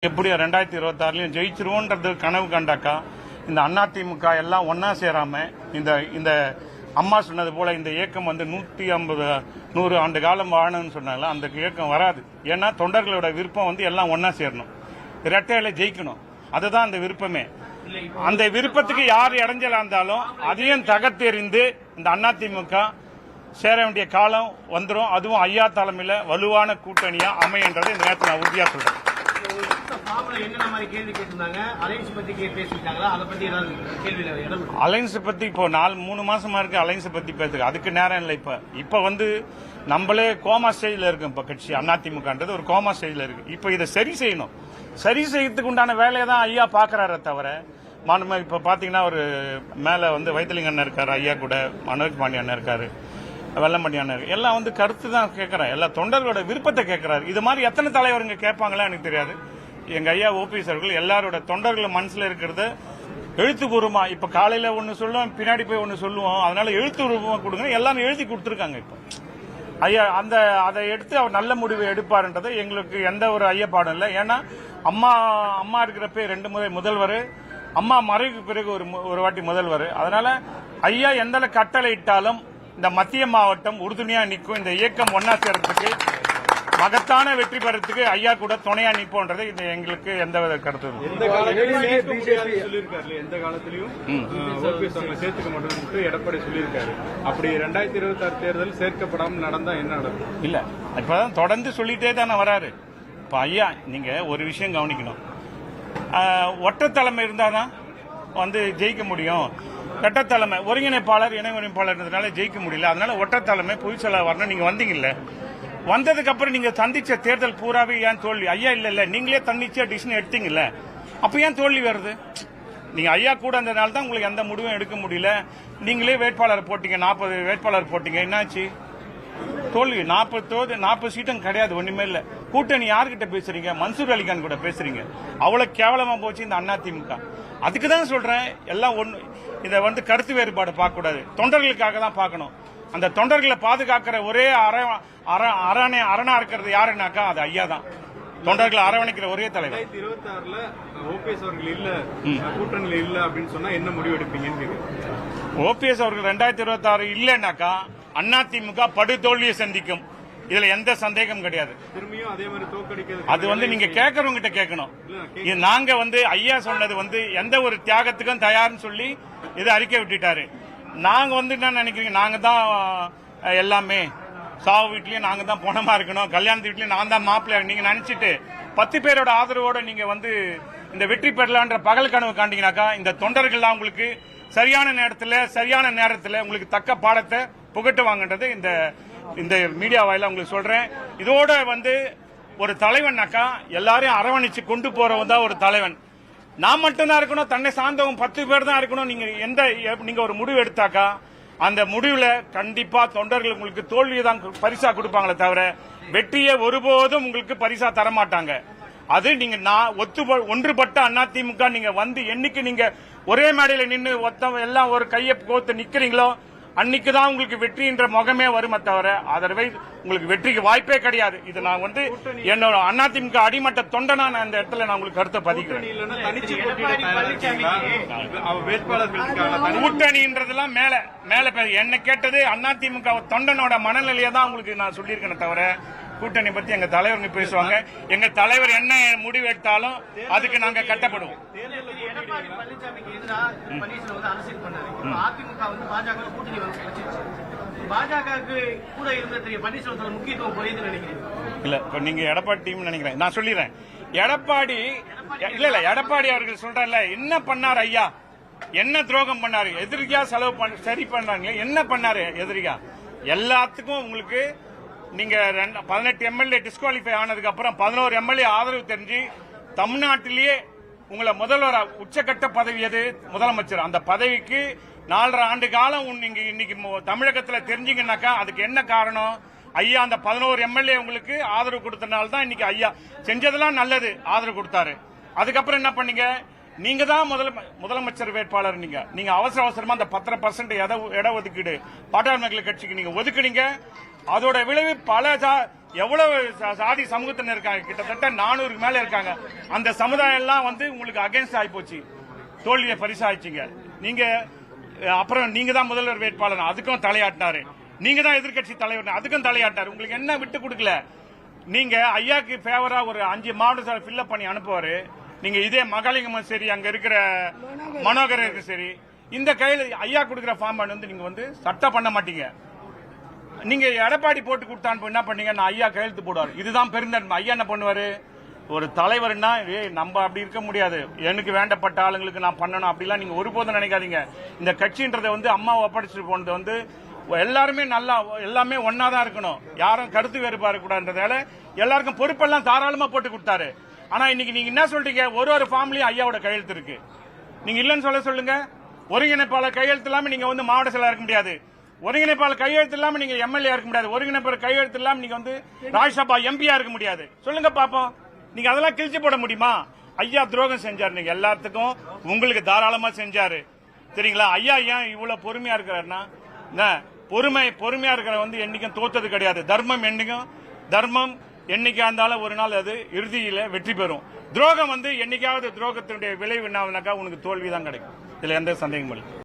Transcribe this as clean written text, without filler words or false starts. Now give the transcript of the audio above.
எப்படியோ 2026 ஜெயிச்சிருவோன்றது கனவு கண்டாக்கா இந்த அதிமுக எல்லாம் ஒன்னா சேராம இந்த அம்மா சொன்னது போல இந்த இயக்கம் வந்து 100 ஆண்டு காலம் வாழணும்னு சொன்னால அந்த இயக்கம் வராது. ஏன்னா தொண்டர்களோட விருப்பம் வந்து எல்லாம் ஒன்னா சேரணும், இரட்டையில ஜெயிக்கணும். அதுதான் அந்த விருப்பமே. அந்த விருப்பத்துக்கு யார் இடைஞ்சலா இருந்தாலும் அதையும் தகர்த்தெறிந்து இந்த அதிமுக சேர வேண்டிய காலம் வந்துடும். அதுவும் ஐயா தலைமையில வலுவான கூட்டணியா அமையன்றது இந்த நேரத்தில் நான் உறுதியா சொல்றேன். அலைன்ஸ் பத்தி இப்போ 3 மாசமா இருக்கு. அலைன்ஸ் பத்தி பேசுறது அதுக்கு நேரம் இல்லை. இப்ப வந்து நம்மளே கோமா ஸ்டேஜ்ல இருக்கு. இப்ப கட்சி அதிமுகன்றது ஒரு கோமா ஸ்டேஜ்ல இருக்கு. இப்ப இதை சரி செய்யணும். சரி செய்யறதுக்கு உண்டான வேலையை தான் ஐயா பாக்குறாரு தவிர இப்ப பாத்தீங்கன்னா ஒரு மேல வந்து வைத்திலிங்க அண்ணன் இருக்காரு, ஐயா கூட மனோஜ் பாண்டி அண்ணன் இருக்காரு, வெள்ளம்பண்ணி அண்ணன் எல்லாம் வந்து கருத்து தான் கேட்கிறாரு. எல்லா தொண்டர்களோட விருப்பத்தை கேட்கிறாரு. இது மாதிரி எத்தனை தலைவருங்க கேட்பாங்களா எனக்கு தெரியாது. எங்க ஐயா ஓபிஎஸ் அவர்கள் எல்லாரோட தொண்டர்கள் மனசுல இருக்கிறத எழுத்துப்பூர்வமா இப்ப காலையில ஒன்னு சொல்லுவோம், பின்னாடி போய் ஒன்னு சொல்லுவோம். அதனால எழுத்துப்பூர்வமா கொடுங்க எல்லாரும் எழுதி கொடுத்திருக்காங்க. இப்ப ஐயா அதை எடுத்து அவர் நல்ல முடிவை எடுப்பாருன்றது எங்களுக்கு எந்த ஒரு ஐயப்பாடும் இல்லை. ஏன்னா அம்மா இருக்கிறப்ப 2 முறை முதல்வர், அம்மா மறைவுக்கு பிறகு ஒரு வாட்டி முதல்வர். அதனால ஐயா எந்த கட்டளை இட்டாலும் இந்த மத்திய மாவட்டம் உறுதுணையா நிற்கும். இந்த இயக்கம் ஒன்னா சேர்றதுக்கு மகத்தான வெற்றி பெறத்துக்கு ஐயா கூட துணையா நிற்போன்றது இது எங்களுக்கு எந்த வித கருத்து. எந்த காலத்திலையும் சேர்த்துக்க மாட்டோம் எடப்பாடி சொல்லியிருக்காரு. அப்படி 2026 தேர்தல் சேர்க்கப்படாமல் நடந்தா என்ன நடக்கும்? இல்ல இப்பதான் தொடர்ந்து சொல்லிட்டே தானே வராரு. இப்ப ஐயா நீங்க ஒரு விஷயம் கவனிக்கணும். ஒற்றை தலைமை இருந்தாதான் வந்து ஜெயிக்க முடியும். இரட்டை தலைமை ஒருங்கிணைப்பாளர் இணை ஒருங்கிணைப்பாளர் இருந்ததுனால ஜெயிக்க முடியல. அதனால ஒற்றை தலைமை பொதுச்செயலாளர் வரணும். நீங்க வந்தீங்கல்ல, வந்ததுக்கு அப்புறம் நீங்க சந்திச்ச தேர்தல் பூராவே ஏன் தோல்வி? ஐயா இல்ல நீங்களே தன்னிச்சையா டிசிஷன் எடுத்தீங்கல்ல, அப்ப ஏன் தோல்வி வருது? நீங்க ஐயா கூட இருந்ததுனால தான் உங்களுக்கு எந்த முடிவும் எடுக்க முடியல. நீங்களே வேட்பாளர் போட்டீங்க, 40 வேட்பாளர் போட்டீங்க, என்னாச்சு? தோல்வி. 40 சீட்டும் கிடையாது, ஒண்ணுமே இல்ல. கூட்டணி யார்கிட்ட பேசுறீங்க? மன்சூர் அலிகான் கூட பேசுறீங்க. அவ்வளவு கேவலமா போச்சு இந்த அதிமுக. அதுக்கு தான் சொல்றேன், எல்லாம் ஒண்ணு. இதை வந்து கருத்து வேறுபாடு பார்க்க கூடாது, தொண்டர்களுக்காக தான் பார்க்கணும். அந்த தொண்டர்களை பாதுகாக்கிற ஒரே அரணா இருக்கிறது யாருன்னாக்கா அது ஐயா தான். தொண்டர்களை அரவணைக்கிற ஒரே தலைவர். 2026 ஓபிஎஸ் அவர்கள் இல்ல, கூட்டணியில இல்ல அப்படின்னு சொன்னா என்ன முடிவு எடுப்பீங்கன்னு ஓபிஎஸ் அவர்கள் 2026 இல்லைன்னாக்கா அதிமுக படுதோல்வியை சந்திக்கும். இதுல எந்த சந்தேகம் கிடையாது. திரும்பியும் அதே மாதிரி தோக்கடிக்கிறது அது வந்து நீங்க கேட்கறவங்க கிட்ட கேட்கணும். நாங்க வந்து ஐயா சொன்னது வந்து எந்த ஒரு தியாகத்துக்கும் தயார்னு சொல்லி இதை அறிக்கை விட்டுட்டாரு. நாங்க வந்து என்ன நினைக்கிறீங்க? நாங்க தான் எல்லாமே, சாவு வீட்லயும் நாங்க தான் பணமா இருக்கணும், கல்யாணத்து வீட்லயும் நான் தான் மாப்பிள்ளை நீங்க நினைச்சிட்டு 10 பேரோட ஆதரவோட நீங்க வந்து இந்த வெற்றி பெறலான்ற பகல் கனவு காண்டீங்கன்னாக்கா இந்த தொண்டர்கள்லாம் உங்களுக்கு சரியான நேரத்தில் உங்களுக்கு தக்க பாடத்தை புகட்டுவாங்கன்றது இந்த மீடியா வாயில உங்களுக்கு சொல்றேன். இதோட வந்து ஒரு தலைவன்னாக்கா எல்லாரையும் அரவணைச்சு கொண்டு போறவன் தான் ஒரு தலைவன். நான் மட்டும்தான் இருக்கணும், தன்னை சார்ந்தவங்க 10 பேர் தான் இருக்கணும். நீங்க ஒரு முடிவு எடுத்தாக்கா அந்த முடிவுல கண்டிப்பா தொண்டர்கள் உங்களுக்கு தோல்வியை தான் பரிசா கொடுப்பாங்களே தவிர வெற்றியை ஒருபோதும் உங்களுக்கு பரிசா தரமாட்டாங்க. அது நீங்க ஒன்றுபட்ட அதிமுக நீங்க வந்து என்னைக்கு நீங்க ஒரே மேடையில நின்று எல்லாம் ஒரு கையை கோத்து நிக்கிறீங்களோ அன்னைக்குதான் உங்களுக்கு வெற்றின்ற முகமே வருமே தவிர அதர்வைஸ் உங்களுக்கு வெற்றிக்கு வாய்ப்பே கிடையாது. இது நான் வந்து என்னோட அதிமுக அடிமட்ட தொண்டனா நான் இந்த இடத்துல நான் உங்களுக்கு கருத்தை பதிக்கிறேன். கூட்டணின்றதெல்லாம் மேல என்ன கேட்டது அதிமுக தொண்டனோட மனநிலையை தான் உங்களுக்கு நான் சொல்லியிருக்கேன் தவிர கூட்டணி பத்தி எங்க தலைவர் பேசுவாங்க. எங்க தலைவர் என்ன முடிவு எடுத்தாலும் அதுக்கு நாங்க கட்டப்படுவோம். இல்ல இப்ப நீங்க எடப்பாடி டீம் நினைக்கிறேன். நான் சொல்லிடுறேன், எடப்பாடி அவர்கள் சொல்றாருல என்ன பண்ணாரு ஐயா, என்ன துரோகம் பண்ணாரு, எதிரியா செலவு சரி பண்றாங்க, என்ன பண்ணாரு எதிரியா? எல்லாத்துக்கும் உங்களுக்கு நீங்க 18 எம்எல்ஏ டிஸ்குவாலிஃபை ஆனதுக்கு அப்புறம் 11 எம்எல்ஏ ஆதரவு தெரிஞ்சு தமிழ்நாட்டிலேயே உங்களை முதல்வர் உச்சகட்ட பதவி எது? முதலமைச்சர். அந்த பதவிக்கு 4.5 ஆண்டு காலம் நீங்க இன்னைக்கு தமிழகத்தில் தெரிஞ்சீங்கன்னாக்கா அதுக்கு என்ன காரணம்? ஐயா அந்த 11 எம்எல்ஏ உங்களுக்கு ஆதரவு கொடுத்தனால தான் இன்னைக்கு ஐயா செஞ்சதெல்லாம் நல்லது, ஆதரவு கொடுத்தாரு. அதுக்கப்புறம் என்ன பண்ணீங்க? நீங்க தான் முதலமைச்சர் வேட்பாளர். நீங்க அவசர அவசரமா அந்த 10% இட ஒதுக்கீடு பாட்டாளி மக்கள் கட்சிக்கு நீங்க ஒதுக்குனீங்க. அதோட விளைவு பல எவ்வளவு சாதி சமூகத்தினர் இருக்காங்க, கிட்டத்தட்ட 400 மேல இருக்காங்க. அந்த சமுதாயம் எல்லாம் வந்து உங்களுக்கு அகைன்ஸ்ட் ஆகி போச்சு, தோல்வியை பரிசாயிச்சிங்க. நீங்க அப்புறம் நீங்க தான் முதல்வர் வேட்பாளர், அதுக்கும் தலையாட்டினாரு. நீங்க தான் எதிர்கட்சி தலைவர், அதுக்கும் தலையாட்டாரு. உங்களுக்கு என்ன விட்டு கொடுக்கல? நீங்க ஐயாக்கு ஃபேவரா ஒரு 5 மாவட்ட ஃபில்அப் பண்ணி அனுப்புவாரு. நீங்க இதே மகாலிங்கமும் சரி, அங்க இருக்கிற மனோகர் இருக்கு சரி, இந்த கையில் ஐயா கொடுக்கிற ஃபார்ம் வந்து நீங்க வந்து சட்டம் பண்ண மாட்டீங்க. நீங்க எடப்பாடி போட்டு கொடுத்தான்னு என்ன பண்ணீங்க? நான் ஐயா கையெழுத்து போடுவார். இதுதான் பெருந்தன்மை. ஐயா என்ன பண்ணுவாரு? ஒரு தலைவர்னா நம்ம அப்படி இருக்க முடியாது, எனக்கு வேண்டப்பட்ட ஆளுங்களுக்கு நான் பண்ணணும் அப்படிலாம் நீங்க ஒருபோதும் நினைக்காதீங்க. இந்த கட்சின்றதை வந்து அம்மா ஒப்படைச்சிட்டு போனது வந்து எல்லாருமே நல்லா, எல்லாமே ஒன்னாதான் இருக்கணும், யாரும் கருத்து வேறுபாடு கூடாதுன்றதால எல்லாருக்கும் பொறுப்பெல்லாம் தாராளமா போட்டு கொடுத்தாரு. ஆனா இன்னைக்கு நீங்க என்ன சொல்றீங்க? ஒரு ஃபார்ம்லயும் ஐயாவோட கையெழுத்து இருக்கு. நீங்க இல்லன்னு சொல்லுங்க. ஒருங்கிணைப்பாளர் கையெழுத்து இல்லாம நீங்க வந்து மாவட்ட செயலர் இருக்க முடியாது. ஒருங்கிணைப்பாளர் கையெழுத்து இல்லாம நீங்க எம்எல்ஏ இருக்க முடியாது. ஒருங்கிணைப்பாளர் கையெழுத்து இல்லாம நீங்க வந்து ராஜ்யசபா எம்பியா இருக்க முடியாது. சொல்லுங்க பாப்போம். நீங்க அதெல்லாம் கிழிச்சு போட முடியுமா? ஐயா துரோகம் செஞ்சாரு. நீங்க எல்லாத்துக்கும் உங்களுக்கு தாராளமா செஞ்சாரு, சரிங்களா? ஐயா ஏன் இவ்வளவு பொறுமையா இருக்கிறாருன்னா, பொறுமையா இருக்கிற வந்து என்னைக்கும் தோத்தது கிடையாது. தர்மம் என்னைக்கா இருந்தாலும் ஒரு நாள் அது இறுதியில வெற்றி பெறும். துரோகம் வந்து என்னைக்காவது துரோகத்தினுடைய விளைவு என்ன, உனக்கு தோல்விதான் கிடைக்கும். இதுல எந்த சந்தேகமும் இல்லை.